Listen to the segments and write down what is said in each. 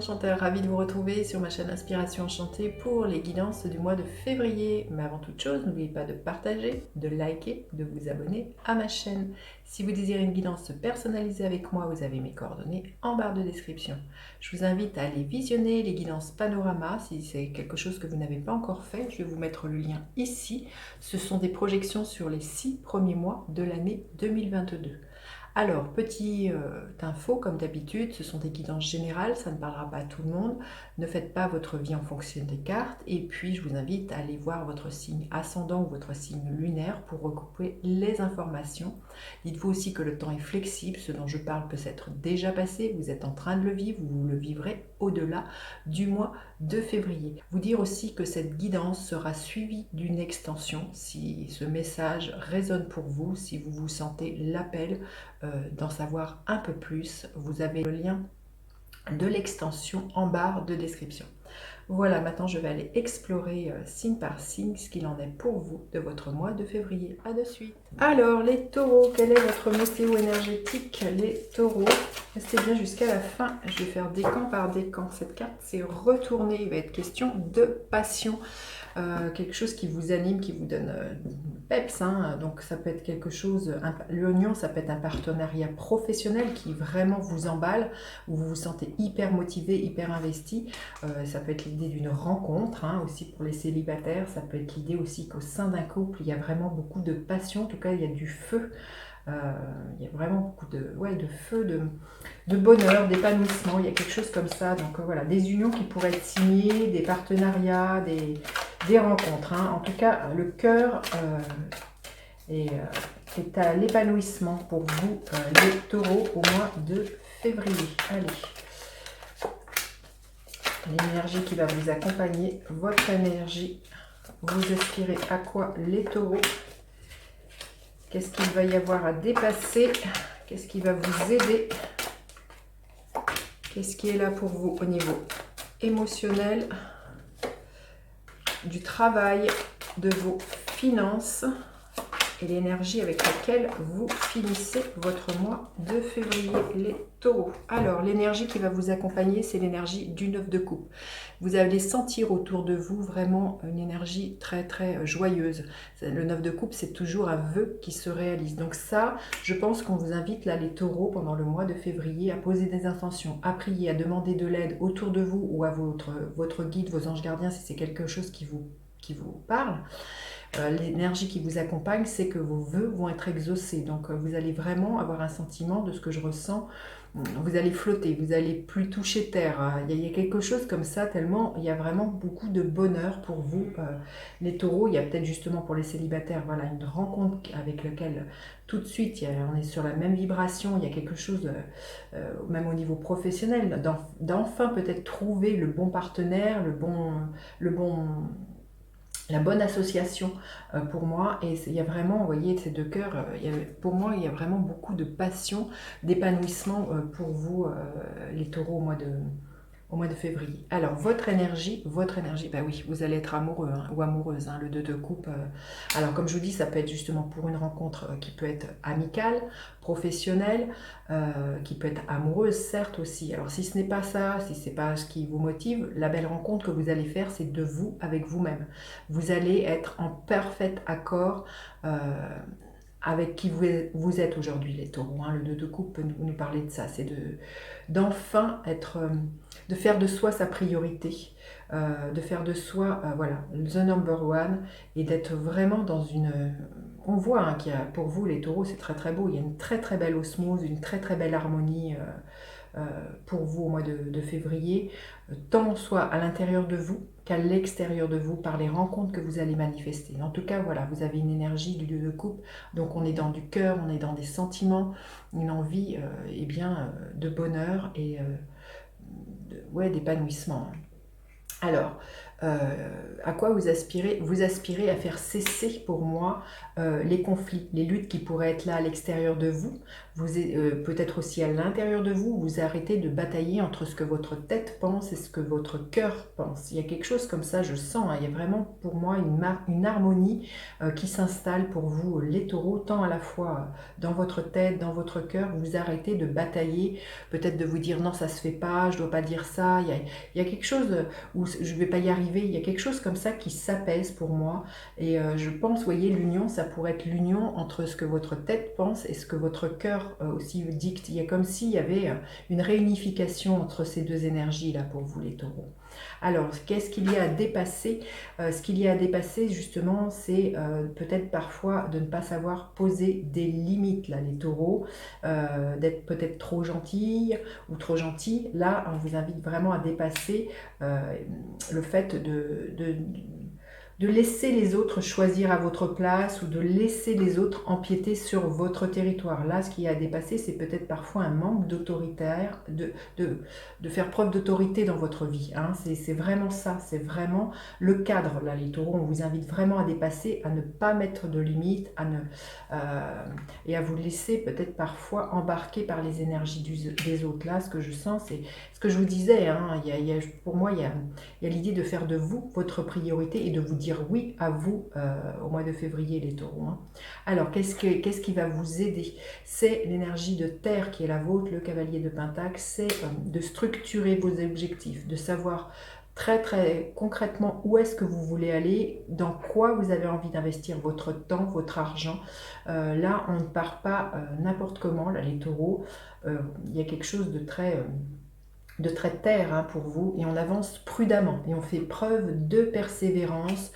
Chantal, ravie de vous retrouver sur ma chaîne Inspiration Enchantée pour les guidances du mois de février. Mais avant toute chose, n'oubliez pas de partager, de liker, de vous abonner à ma chaîne. Si vous désirez une guidance personnalisée avec moi, vous avez mes coordonnées en barre de description. Je vous invite à aller visionner les guidances panorama si c'est quelque chose que vous n'avez pas encore fait. Je vais vous mettre le lien ici. Ce sont des projections sur les 6 premiers mois de l'année 2022. Alors, petite info, comme d'habitude, ce sont des guidances générales, ça ne parlera pas à tout le monde. Ne faites pas votre vie en fonction des cartes. Et puis, je vous invite à aller voir votre signe ascendant ou votre signe lunaire pour recouper les informations. Dites-vous aussi que le temps est flexible, ce dont je parle peut s'être déjà passé, vous êtes en train de le vivre, vous le vivrez au-delà du mois de février. Vous dire aussi que cette guidance sera suivie d'une extension si ce message résonne pour vous, si vous vous sentez l'appel d'en savoir un peu plus. Vous avez le lien de l'extension en barre de description. Voilà, maintenant je vais aller explorer signe par signe ce qu'il en est pour vous de votre mois de février. À de suite. Alors, les taureaux, quelle est votre météo énergétique, les taureaux? Restez bien jusqu'à la fin. Je vais faire décan par décan. Cette carte, c'est retourné. Il va être question de passion. Quelque chose qui vous anime, qui vous donne peps, hein. Donc ça peut être quelque chose, l'union, ça peut être un partenariat professionnel qui vraiment vous emballe, où vous vous sentez hyper motivé, hyper investi. Ça peut être l'idée d'une rencontre, hein, aussi pour les célibataires. Ça peut être l'idée aussi qu'au sein d'un couple, il y a vraiment beaucoup de passion, en tout cas il y a du feu. Il y a vraiment beaucoup de feu, de bonheur, d'épanouissement, il y a quelque chose comme ça. Donc voilà, des unions qui pourraient être signées, des partenariats, des rencontres. Hein. En tout cas, le cœur est à l'épanouissement pour vous, les taureaux, au mois de février. Allez, l'énergie qui va vous accompagner, votre énergie, vous aspirez à quoi, les taureaux? Qu'est-ce qu'il va y avoir à dépasser? Qu'est-ce qui va vous aider? Qu'est-ce qui est là pour vous au niveau émotionnel, du travail, de vos finances et l'énergie avec laquelle vous finissez votre mois de février, les taureaux. Alors, l'énergie qui va vous accompagner, c'est l'énergie du 9 de coupe. Vous allez sentir autour de vous vraiment une énergie très très joyeuse. Le 9 de coupe, c'est toujours un vœu qui se réalise. Donc ça, je pense qu'on vous invite là, les taureaux, pendant le mois de février, à poser des intentions, à prier, à demander de l'aide autour de vous ou à votre guide, vos anges gardiens, si c'est quelque chose qui vous parle. L'énergie qui vous accompagne, c'est que vos vœux vont être exaucés. Donc vous allez vraiment avoir un sentiment de ce que je ressens. Vous allez flotter, vous allez plus toucher terre. Il y a quelque chose comme ça, tellement il y a vraiment beaucoup de bonheur pour vous, les taureaux. Il y a peut-être justement pour les célibataires, voilà, une rencontre avec laquelle tout de suite, on est sur la même vibration. Il y a quelque chose, même au niveau professionnel, d'enfin peut-être trouver le bon partenaire, la bonne association pour moi. Et il y a vraiment, vous voyez, ces deux cœurs, pour moi, il y a vraiment beaucoup de passion, d'épanouissement pour vous, les taureaux, au mois de février. Alors, votre énergie, bah oui, vous allez être amoureux hein, ou amoureuse, hein, le 2 de coupe. Alors, comme je vous dis, ça peut être justement pour une rencontre qui peut être amicale, professionnelle, qui peut être amoureuse, certes aussi. Alors, si ce n'est pas ça, si ce n'est pas ce qui vous motive, la belle rencontre que vous allez faire, c'est de vous avec vous-même. Vous allez être en parfait accord avec qui vous êtes aujourd'hui, les taureaux. Hein. Le 2 de coupe peut nous parler de ça, c'est d'enfin être, de faire de soi sa priorité, de faire de soi, voilà, the number one, et d'être vraiment dans une... On voit hein, qu'il y a, pour vous, les taureaux, c'est très très beau, il y a une très très belle osmose, une très très belle harmonie pour vous au mois de février, tant soit à l'intérieur de vous qu'à l'extérieur de vous par les rencontres que vous allez manifester. En tout cas, voilà, vous avez une énergie du 2 de coupe, donc on est dans du cœur, on est dans des sentiments, une envie eh bien, de bonheur et d'épanouissement. Alors, à quoi vous aspirez à faire cesser pour moi les conflits, les luttes qui pourraient être là à l'extérieur de vous, peut-être aussi à l'intérieur de vous, vous arrêtez de batailler entre ce que votre tête pense et ce que votre cœur pense. Il y a quelque chose comme ça, je sens, hein, il y a vraiment pour moi une harmonie qui s'installe pour vous, les taureaux, tant à la fois dans votre tête, dans votre cœur, vous arrêtez de batailler, peut-être de vous dire non ça se fait pas, je dois pas dire ça, il y a quelque chose où je vais pas y arriver, il y a quelque chose comme ça qui s'apaise pour moi et je pense, vous voyez, l'union, ça pourrait être l'union entre ce que votre tête pense et ce que votre cœur aussi dicte. Il y a comme s'il y avait une réunification entre ces deux énergies là pour vous les taureaux. Alors, qu'est-ce qu'il y a à dépasser? Ce qu'il y a à dépasser, justement, c'est peut-être parfois de ne pas savoir poser des limites, là, les taureaux, d'être peut-être trop gentille ou trop gentil. Là, on vous invite vraiment à dépasser le fait de laisser les autres choisir à votre place ou de laisser les autres empiéter sur votre territoire. Là, ce qui a à dépasser, c'est peut-être parfois un manque d'autoritaire, de faire preuve d'autorité dans votre vie. Hein. C'est vraiment ça, c'est vraiment le cadre. Là, les taureaux, on vous invite vraiment à dépasser, à ne pas mettre de limites, et à vous laisser peut-être parfois embarquer par les énergies des autres. Là, ce que je sens, c'est ce que je vous disais. Hein, pour moi, il y a l'idée de faire de vous votre priorité et de vous dire oui à vous au mois de février, les taureaux. Hein. Alors, qu'est-ce qui va vous aider? C'est l'énergie de terre qui est la vôtre, le cavalier de Pentacle, c'est de structurer vos objectifs, de savoir très très concrètement où est-ce que vous voulez aller, dans quoi vous avez envie d'investir votre temps, votre argent. Là, on ne part pas n'importe comment, là, les taureaux. Il y a quelque chose de très terre hein, pour vous et on avance prudemment et on fait preuve de persévérance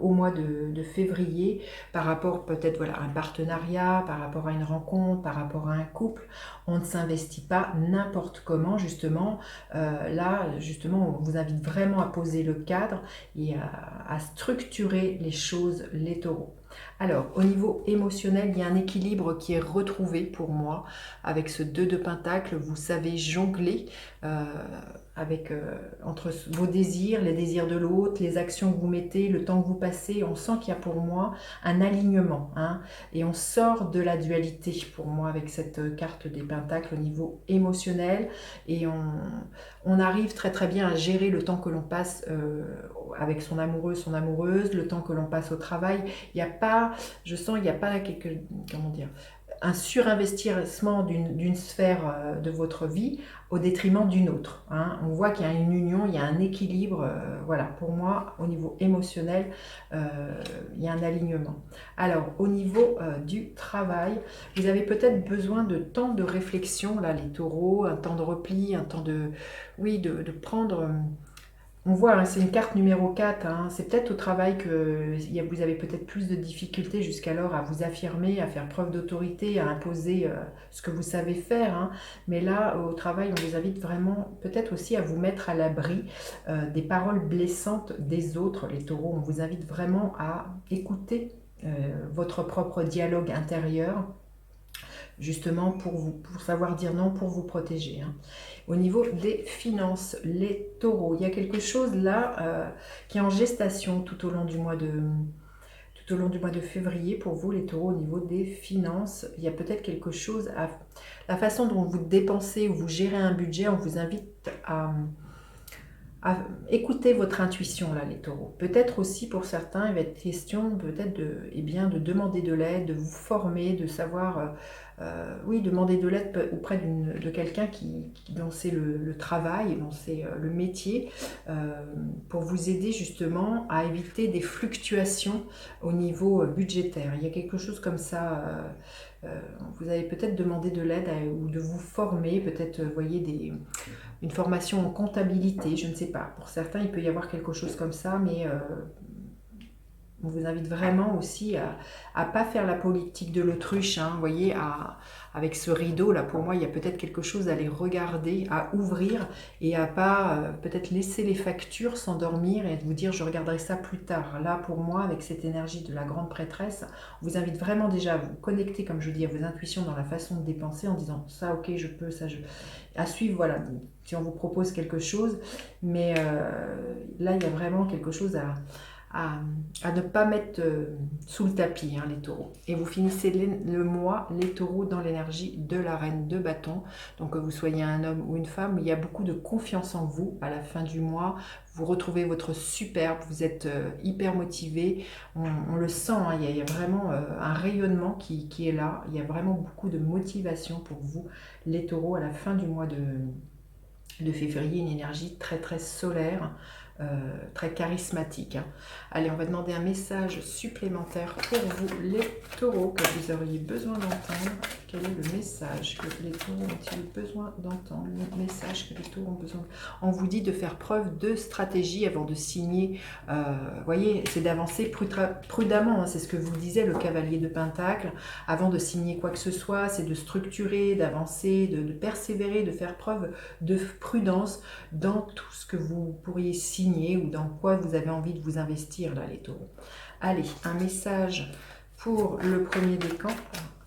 au mois de février par rapport peut-être voilà, à un partenariat, par rapport à une rencontre, par rapport à un couple. On ne s'investit pas n'importe comment justement. Là, justement, on vous invite vraiment à poser le cadre et à structurer les choses, les taureaux. Alors, au niveau émotionnel, il y a un équilibre qui est retrouvé pour moi avec ce 2 de Pentacle. Vous savez jongler entre vos désirs, les désirs de l'autre, les actions que vous mettez, le temps que vous passez. On sent qu'il y a pour moi un alignement. Hein, et on sort de la dualité pour moi avec cette carte des Pentacles au niveau émotionnel. Et on arrive très très bien à gérer le temps que l'on passe avec son amoureux, son amoureuse, le temps que l'on passe au travail. Il n'y a pas, je sens, il n'y a pas comment dire, un surinvestissement d'une sphère de votre vie au détriment d'une autre. Hein. On voit qu'il y a une union, il y a un équilibre. Voilà, pour moi, au niveau émotionnel, il y a un alignement. Alors, au niveau du travail, vous avez peut-être besoin de temps de réflexion, là, les taureaux, un temps de repli, un temps de prendre... On voit, hein, c'est une carte numéro 4, hein, c'est peut-être au travail que vous avez peut-être plus de difficultés jusqu'alors à vous affirmer, à faire preuve d'autorité, à imposer ce que vous savez faire. Hein. Mais là, au travail, on vous invite vraiment peut-être aussi à vous mettre à l'abri des paroles blessantes des autres, les taureaux. On vous invite vraiment à écouter votre propre dialogue intérieur, justement pour savoir dire non, pour vous protéger. Hein. Au niveau des finances, les taureaux, il y a quelque chose là qui est en gestation tout au long du mois de février pour vous, les taureaux, au niveau des finances. Il y a peut-être quelque chose la façon dont vous dépensez ou vous gérez un budget, on vous invite à écouter votre intuition, là, les taureaux. Peut-être aussi pour certains, il va être question peut-être de demander de l'aide, de vous former, de savoir, demander de l'aide auprès de quelqu'un dont c'est le travail, dont c'est le métier, pour vous aider justement à éviter des fluctuations au niveau budgétaire. Il y a quelque chose comme ça. Vous allez peut-être demander de l'aide ou de vous former, peut-être, voyez, une formation en comptabilité, je ne sais pas. Pour certains, il peut y avoir quelque chose comme ça, mais On vous invite vraiment aussi à pas faire la politique de l'autruche, hein, vous voyez, avec ce rideau là, pour moi, il y a peut-être quelque chose à aller regarder, à ouvrir et à pas peut-être laisser les factures s'endormir et vous dire je regarderai ça plus tard. Là, pour moi, avec cette énergie de la grande prêtresse, on vous invite vraiment déjà à vous connecter, comme je dis, à vos intuitions dans la façon de dépenser en disant ça, ok, je peux, ça, je... À suivre, voilà, si on vous propose quelque chose, mais là, il y a vraiment quelque chose à ne pas mettre sous le tapis, hein, les taureaux. Et vous finissez le mois, les taureaux, dans l'énergie de la reine de bâton. Donc que vous soyez un homme ou une femme, il y a beaucoup de confiance en vous à la fin du mois. Vous retrouvez votre superbe, vous êtes hyper motivé. On le sent, hein, il y a vraiment un rayonnement qui est là. Il y a vraiment beaucoup de motivation pour vous, les taureaux, à la fin du mois de février, une énergie très très solaire, très charismatique. Hein. Allez, on va demander un message supplémentaire pour vous, les taureaux, que vous auriez besoin d'entendre. Quel est le message que les taureaux ont-ils besoin d'entendre? Le message que les taureaux ont besoin. On vous dit de faire preuve de stratégie avant de signer. Vous voyez, c'est d'avancer prudemment. Hein, c'est ce que vous disait le cavalier de Pentacle. Avant de signer quoi que ce soit, c'est de structurer, d'avancer, de persévérer, de faire preuve de prudence dans tout ce que vous pourriez signer ou dans quoi vous avez envie de vous investir, là, les taureaux. Allez, un message pour le premier décan.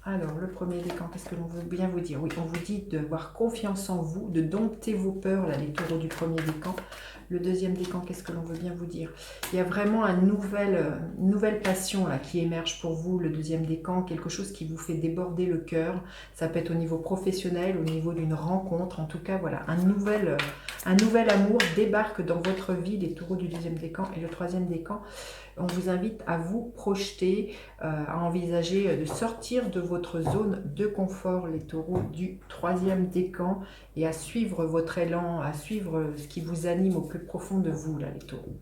Alors, le premier décan, qu'est-ce que l'on veut bien vous dire? Oui, on vous dit d'avoir confiance en vous, de dompter vos peurs, là, les taureaux du premier décan. Le deuxième décan, qu'est-ce que l'on veut bien vous dire? Il y a vraiment une nouvelle passion là, qui émerge pour vous, le deuxième décan, quelque chose qui vous fait déborder le cœur. Ça peut être au niveau professionnel, au niveau d'une rencontre. En tout cas, voilà, un nouvel amour débarque dans votre vie, les taureaux du deuxième décan. Et le troisième décan, on vous invite à vous projeter, à envisager de sortir de votre zone de confort, les taureaux du troisième décan, et à suivre votre élan, à suivre ce qui vous anime au plus profond de vous, là, les taureaux.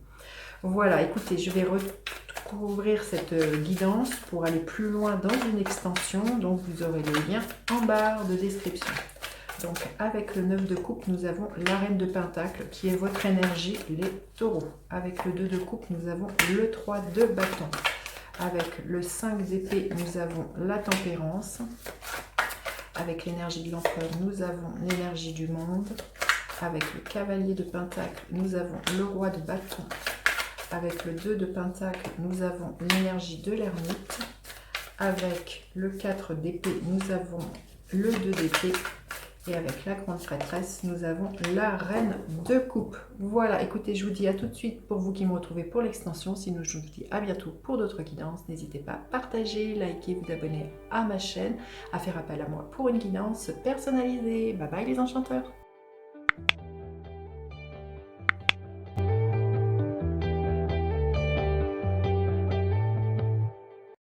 Voilà, écoutez, je vais recouvrir cette guidance pour aller plus loin dans une extension, donc vous aurez le lien en barre de description. Donc avec le 9 de coupe, nous avons la reine de pentacle qui est votre énergie, les taureaux. Avec le 2 de coupe, nous avons le 3 de bâton. Avec le 5 d'épée, nous avons la tempérance. Avec l'énergie de l'empereur, nous avons l'énergie du monde. Avec le cavalier de pentacle, nous avons le roi de bâton. Avec le 2 de pentacle, nous avons l'énergie de l'ermite. Avec le 4 d'épée, nous avons le 2 d'épée. Et avec la grande prêtresse, nous avons la reine de coupe. Voilà, écoutez, je vous dis à tout de suite pour vous qui me retrouvez pour l'extension. Sinon, je vous dis à bientôt pour d'autres guidances. N'hésitez pas à partager, liker, vous abonner à ma chaîne, à faire appel à moi pour une guidance personnalisée. Bye bye les enchanteurs!